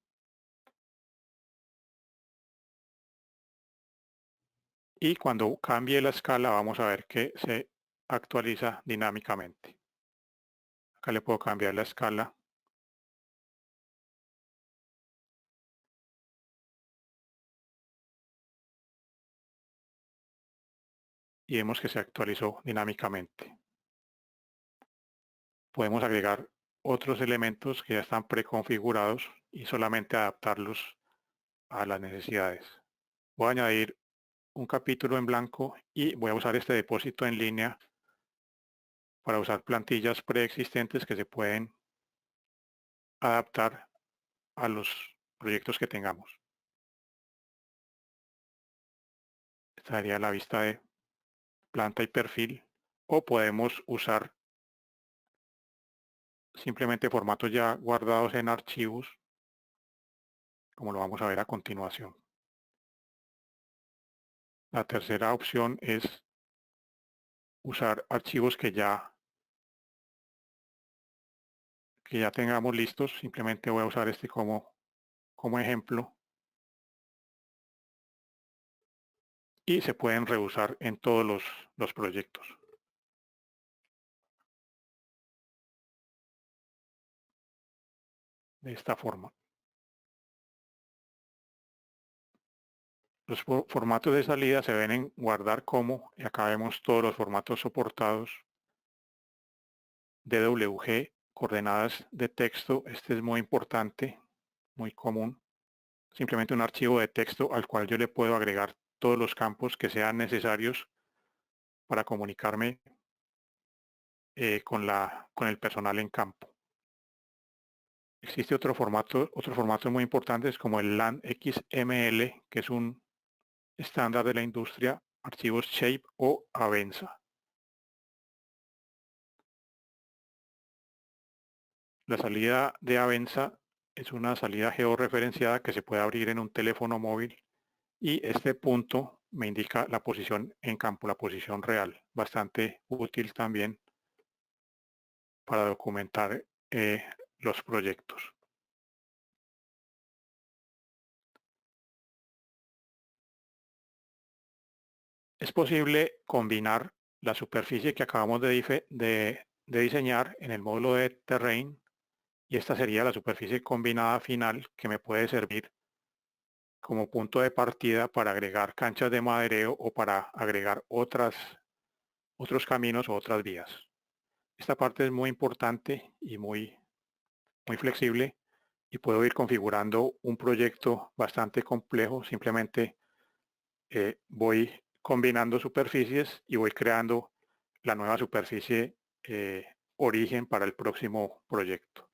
Y cuando cambie la escala vamos a ver que se actualiza dinámicamente. Acá le puedo cambiar la escala. Y vemos que se actualizó dinámicamente. Podemos agregar otros elementos que ya están preconfigurados y solamente adaptarlos a las necesidades. Voy a añadir un capítulo en blanco y voy a usar este depósito en línea para usar plantillas preexistentes que se pueden adaptar a los proyectos que tengamos. Esta sería la vista de planta y perfil, o podemos usar simplemente formatos ya guardados en archivos, como lo vamos a ver a continuación. La tercera opción es usar archivos que ya tengamos listos. Simplemente voy a usar este como ejemplo. Y se pueden reusar en todos los proyectos. De esta forma. Los formatos de salida se ven en guardar como, y acá vemos todos los formatos soportados. DWG, coordenadas de texto, este es muy importante, muy común. Simplemente un archivo de texto al cual yo le puedo agregar todos los campos que sean necesarios para comunicarme con el personal en campo. Existe otros formatos muy importantes como el LAN XML, que es un estándar de la industria, archivos Shape o Avenza. La salida de Avenza es una salida georreferenciada que se puede abrir en un teléfono móvil y este punto me indica la posición en campo, la posición real, bastante útil también para documentar los proyectos. Es posible combinar la superficie que acabamos de diseñar en el módulo de Terrain y esta sería la superficie combinada final que me puede servir como punto de partida para agregar canchas de madereo o para agregar otros caminos o otras vías. Esta parte es muy importante y muy flexible y puedo ir configurando un proyecto bastante complejo. Simplemente voy combinando superficies y voy creando la nueva superficie origen para el próximo proyecto.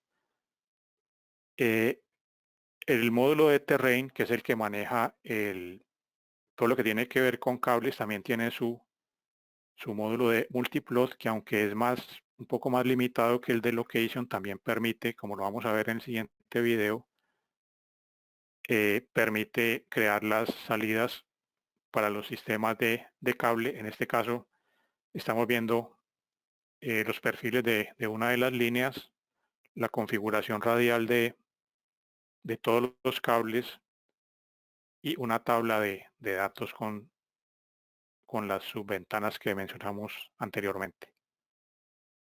El módulo de Terrain, que es el que maneja todo lo que tiene que ver con cables, también tiene su módulo de multiplot, que aunque es un poco más limitado que el de location, también permite, como lo vamos a ver en el siguiente video, permite crear las salidas para los sistemas de cable. En este caso estamos viendo los perfiles de una de las líneas, la configuración radial de todos los cables y una tabla de datos con las subventanas que mencionamos anteriormente.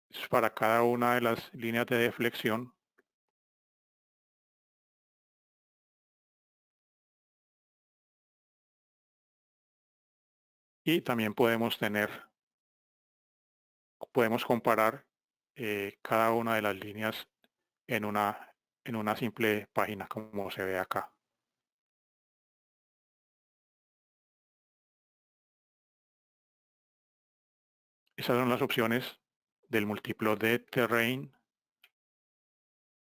Es para cada una de las líneas de deflexión. Y también podemos comparar cada una de las líneas en una simple página como se ve acá. Esas son las opciones del multiplot de terrain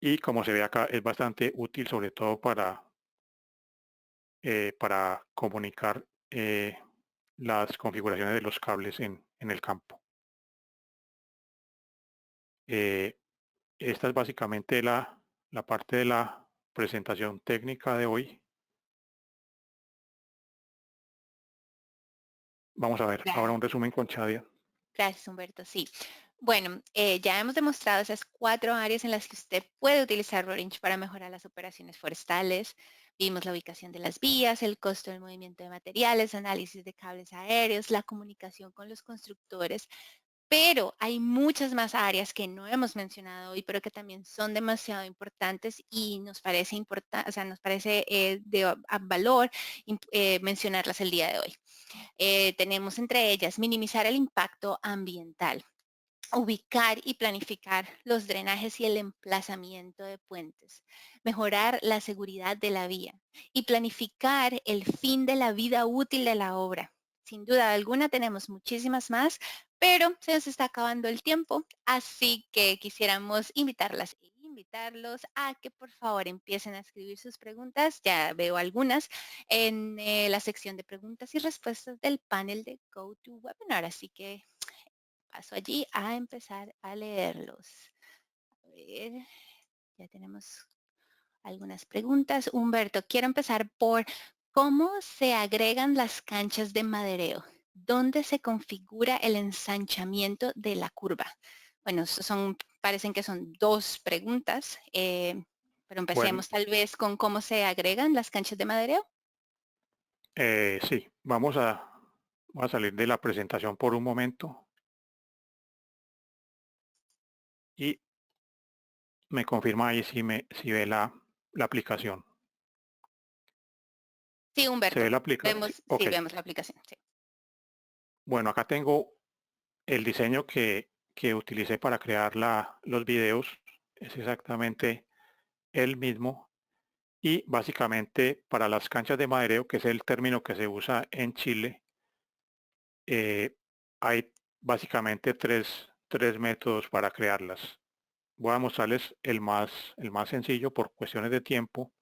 y como se ve acá es bastante útil sobre todo para comunicar las configuraciones de los cables en el campo. Eh, Esta es básicamente la parte de la presentación técnica de hoy. Vamos a ver ahora un resumen con Shadia. Gracias, Humberto. Sí. Bueno, ya hemos demostrado esas 4 áreas en las que usted puede utilizar Rorinch para mejorar las operaciones forestales. Vimos la ubicación de las vías, el costo del movimiento de materiales, análisis de cables aéreos, la comunicación con los constructores, pero hay muchas más áreas que no hemos mencionado hoy, pero que también son demasiado importantes y nos parece importante, o sea, nos parece de valor mencionarlas el día de hoy. Tenemos entre ellas minimizar el impacto ambiental, ubicar y planificar los drenajes y el emplazamiento de puentes, mejorar la seguridad de la vía y planificar el fin de la vida útil de la obra. Sin duda alguna tenemos muchísimas más, pero se nos está acabando el tiempo, así que quisiéramos invitarlas e invitarlos a que por favor empiecen a escribir sus preguntas. Ya veo algunas en la sección de preguntas y respuestas del panel de GoToWebinar, así que paso allí a empezar a leerlos. A ver, ya tenemos algunas preguntas. Humberto, quiero empezar por cómo se agregan las canchas de madereo. ¿Dónde se configura el ensanchamiento de la curva? Bueno, parecen que son dos preguntas, pero Bueno, empecemos tal vez con cómo se agregan las canchas de madereo. sí, vamos a salir de la presentación por un momento y me confirma ahí si ve la aplicación. Sí, ¿Se Humberto, ve la aplicación? Sí, vemos, ok. sí, vemos la aplicación. Sí. Bueno, acá tengo el diseño que utilicé para crear los videos. Es exactamente el mismo. Y básicamente para las canchas de madereo, que es el término que se usa en Chile, hay básicamente tres métodos para crearlas. Voy a mostrarles el más sencillo por cuestiones de tiempo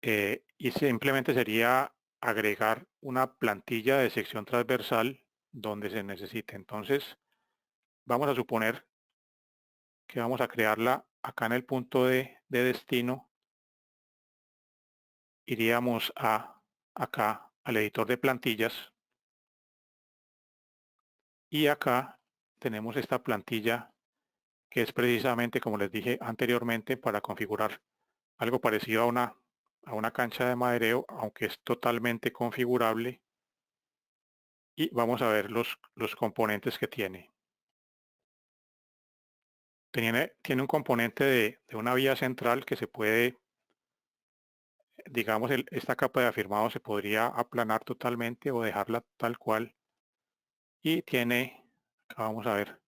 y simplemente sería agregar una plantilla de sección transversal donde se necesite. Entonces, vamos a suponer que vamos a crearla acá en el punto de destino. Iríamos acá al editor de plantillas y acá tenemos esta plantilla que es precisamente, como les dije anteriormente, para configurar algo parecido a una cancha de madereo, aunque es totalmente configurable. Y vamos a ver los componentes que tiene. Tiene un componente de una vía central que se puede, digamos, esta capa de afirmado se podría aplanar totalmente o dejarla tal cual. Y tiene, acá vamos a ver,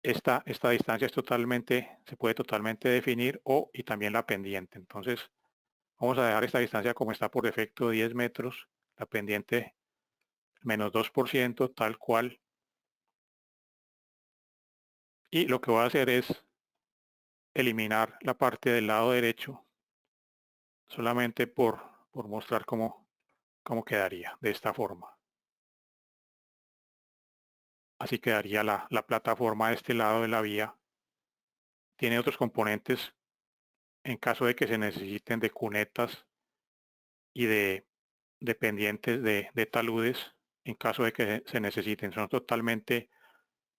esta distancia se puede totalmente definir y también la pendiente. Entonces, vamos a dejar esta distancia como está por defecto, 10 metros, la pendiente -2%, tal cual. Y lo que voy a hacer es eliminar la parte del lado derecho, solamente por mostrar cómo quedaría de esta forma. Así quedaría la plataforma de este lado de la vía. Tiene otros componentes en caso de que se necesiten de cunetas y de pendientes de taludes, en caso de que se necesiten. Son totalmente,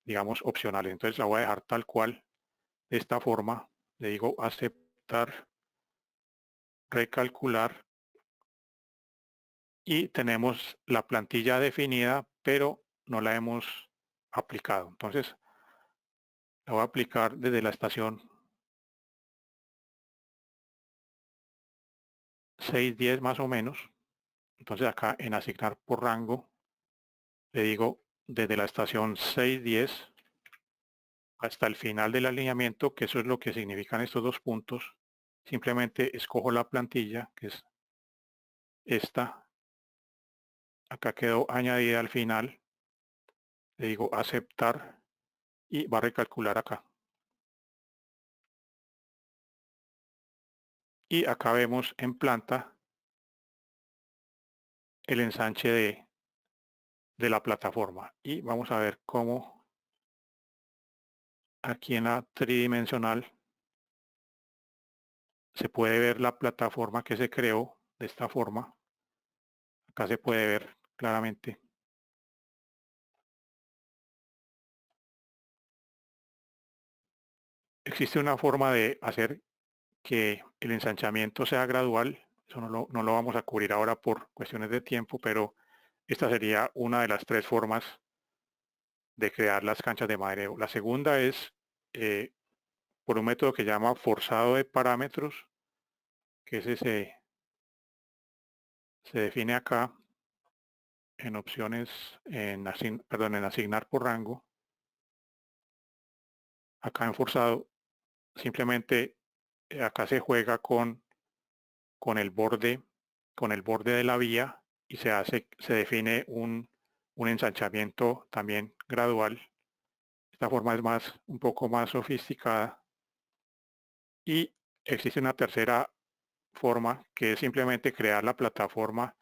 digamos, opcionales. Entonces la voy a dejar tal cual, de esta forma. Le digo aceptar, recalcular y tenemos la plantilla definida, pero no la hemos aplicado. Entonces la voy a aplicar desde la estación 610 más o menos. Entonces acá en asignar por rango le digo desde la estación 610 hasta el final del alineamiento, que eso es lo que significan estos dos puntos. Simplemente escojo la plantilla, que es esta. Acá quedó añadida al final. le digo aceptar y va a recalcular acá. Y acá vemos en planta el ensanche de la plataforma. Y vamos a ver cómo aquí en la tridimensional se puede ver la plataforma que se creó de esta forma. Acá se puede ver claramente. Existe una forma de hacer que el ensanchamiento sea gradual. Eso no lo vamos a cubrir ahora por cuestiones de tiempo, pero esta sería una de las tres formas de crear las canchas de madereo. La segunda es eh, por un método que llama forzado de parámetros, que ese se define acá en opciones, en asignar por rango. Acá en forzado, simplemente acá se juega con el borde, con el borde de la vía y se define un ensanchamiento también gradual. Esta forma es un poco más sofisticada. Y existe una tercera forma que es simplemente crear la plataforma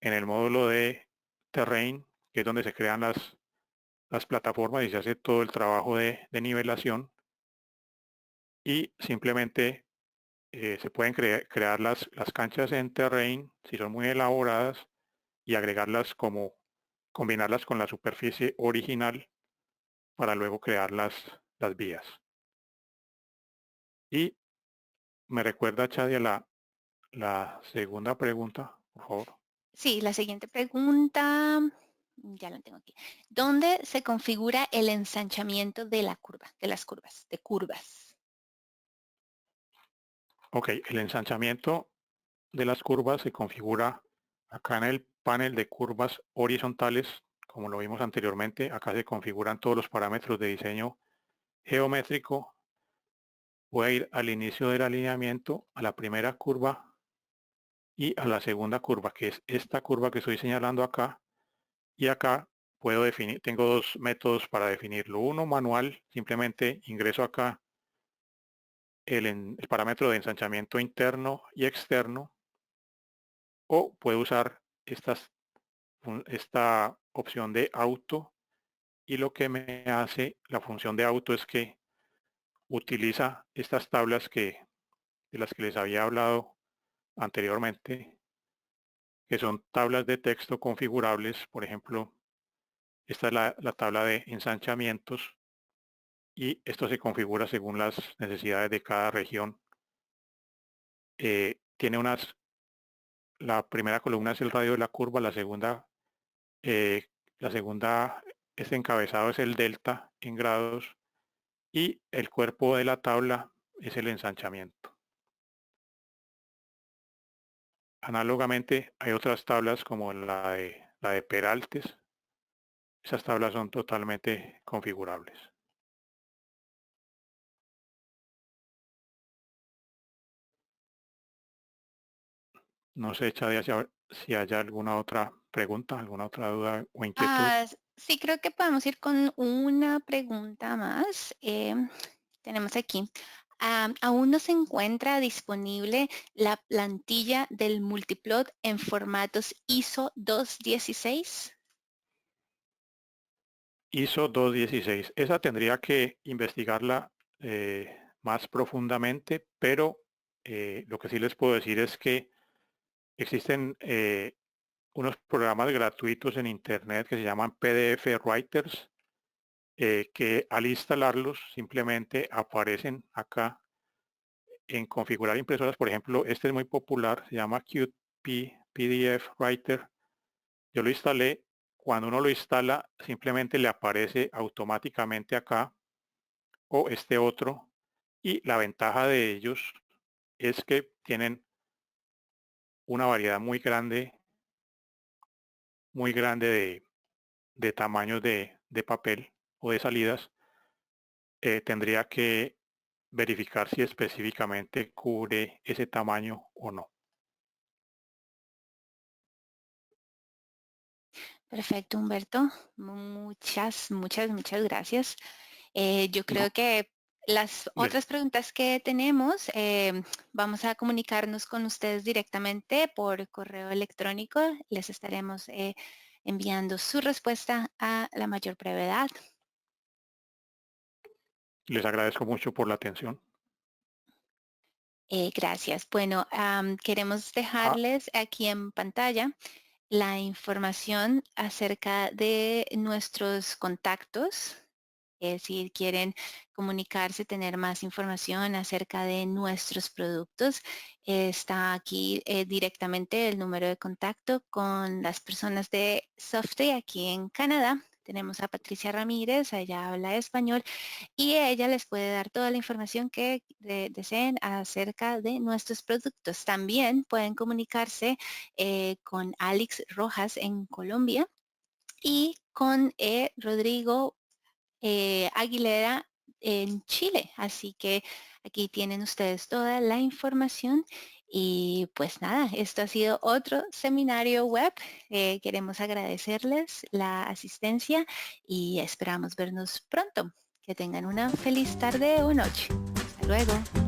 en el módulo de terrain, que es donde se crean las plataformas y se hace todo el trabajo de nivelación. Y simplemente se pueden crear las canchas en terrain si son muy elaboradas y agregarlas combinarlas con la superficie original para luego crear las vías. Y me recuerda, Chadia, la segunda pregunta, por favor. Sí, la siguiente pregunta, ya la tengo aquí. ¿Dónde se configura el ensanchamiento de la curva, de las curvas, de curvas? Ok, el ensanchamiento de las curvas se configura acá en el panel de curvas horizontales, como lo vimos anteriormente. Acá se configuran todos los parámetros de diseño geométrico. Voy a ir al inicio del alineamiento, a la primera curva y a la segunda curva, que es esta curva que estoy señalando acá. Y acá puedo definir, tengo dos métodos para definirlo. Uno manual, simplemente ingreso acá el parámetro de ensanchamiento interno y externo, o puedo usar esta opción de auto, y lo que me hace la función de auto es que utiliza estas tablas de las que les había hablado anteriormente, que son tablas de texto configurables. Por ejemplo, esta es la tabla de ensanchamientos y esto se configura según las necesidades de cada región. Tiene la primera columna es el radio de la curva, eh, la segunda, este encabezado es el delta en grados y el cuerpo de la tabla es el ensanchamiento. Análogamente hay otras tablas como la de Peraltes. Esas tablas son totalmente configurables. No sé, Chadia, si hay alguna otra pregunta, alguna otra duda o inquietud. Sí, creo que podemos ir con una pregunta más. Tenemos aquí. ¿Aún no se encuentra disponible la plantilla del multiplot en formatos ISO 216? ISO 216. Esa tendría que investigarla más profundamente, pero lo que sí les puedo decir es que existen unos programas gratuitos en Internet que se llaman PDF Writers, que al instalarlos simplemente aparecen acá en configurar impresoras. Por ejemplo, este es muy popular, se llama Qt PDF Writer. Yo lo instalé. Cuando uno lo instala, simplemente le aparece automáticamente acá, o este otro, y la ventaja de ellos es que tienen una variedad muy grande de tamaños de papel o de salidas. Tendría que verificar si específicamente cubre ese tamaño o no. Perfecto, Humberto. Muchas gracias. Yo creo No, que las les, otras preguntas que tenemos, vamos a comunicarnos con ustedes directamente por correo electrónico. Les estaremos enviando su respuesta a la mayor brevedad. les agradezco mucho por la atención. Gracias. Bueno, queremos Ah, dejarles aquí en pantalla la información acerca de nuestros contactos. Si quieren comunicarse, tener más información acerca de nuestros productos, está aquí directamente el número de contacto con las personas de Softy aquí en Canadá. Tenemos a Patricia Ramírez, ella habla español y ella les puede dar toda la información que deseen acerca de nuestros productos. También pueden comunicarse con Alex Rojas en Colombia y con Rodrigo Aguilera en Chile. Así que aquí tienen ustedes toda la información. Y pues nada, esto ha sido otro seminario web. Queremos agradecerles la asistencia y esperamos vernos pronto. Que tengan una feliz tarde o noche. Hasta luego.